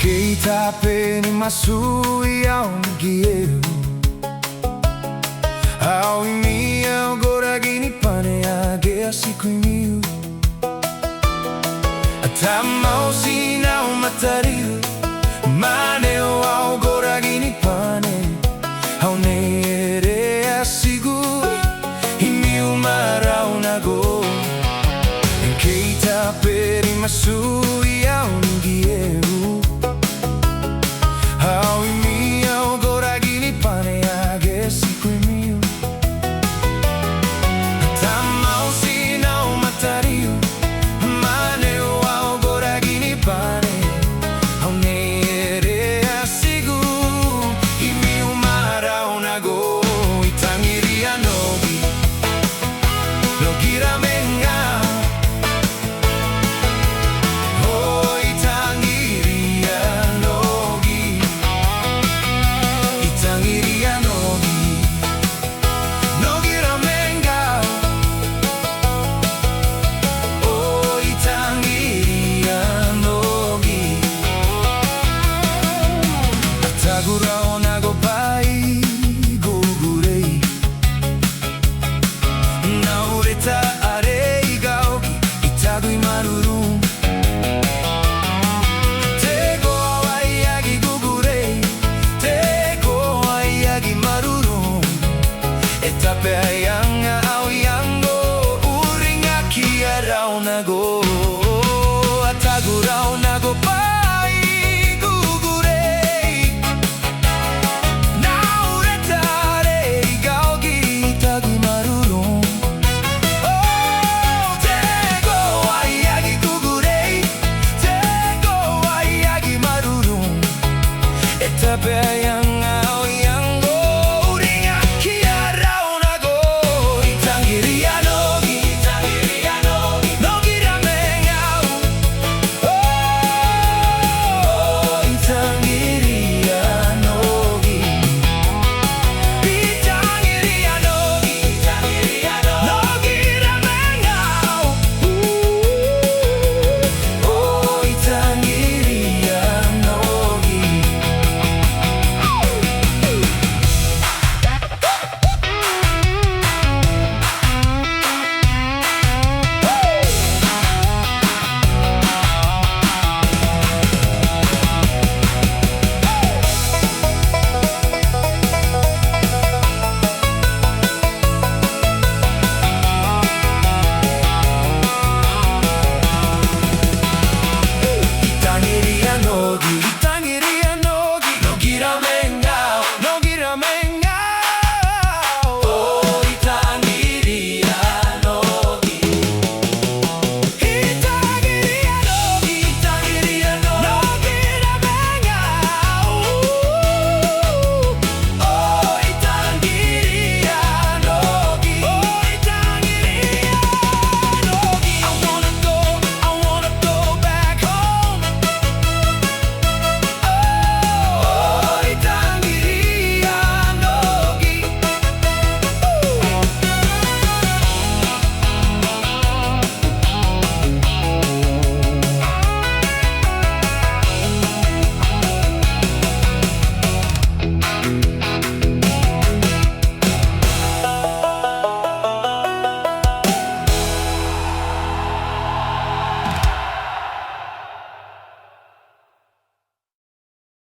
Kita penimasuy ang giyew Au imiyaw goragini paneage asikuimiu Atamau sinau matariu Maneo au goragini pane Au neere asigu Imiu marau nago Kita penimasuy ang giyew Au imiyaw goragini paneage asikuimiu Atamau sinau matariu Maneo au goragini pane Au neere asigu Imiu marau nago Itangiria nogi Nogi ramenga Oh itangiria nogi Itangiria nogi Nogi ramenga Oh itangiria nogi Atagurao nago pai gugurei Naureta arei gauki Itagui marurum Tego awaiagi gugurei Tego awaiagi marurum Etape ayanga au yango Uringa kiarao nago Atagurao nago pai gugurei Naureta arei gauki Itagui marurum Oh, tego awaiagi gugurei Tego awaiagi marurum Etape ayanga